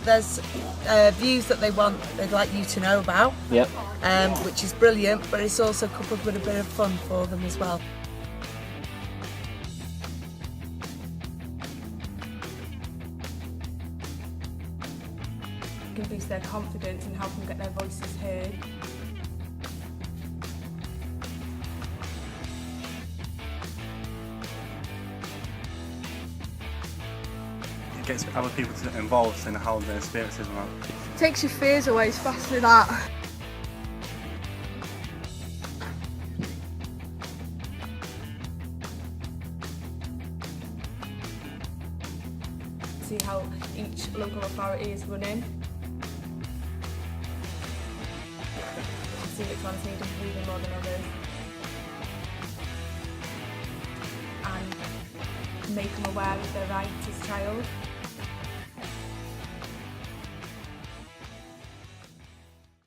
there's views that they'd like you to know about, Yep. which is brilliant, but it's also coupled with a bit of fun for them as well. Can boost their confidence and help them get their voices heard. It gets other people involved in how their experiences are. Takes your fears away, it's faster that. See how each local authority is running. See which ones need improving more than others. And make them aware of their rights as a child.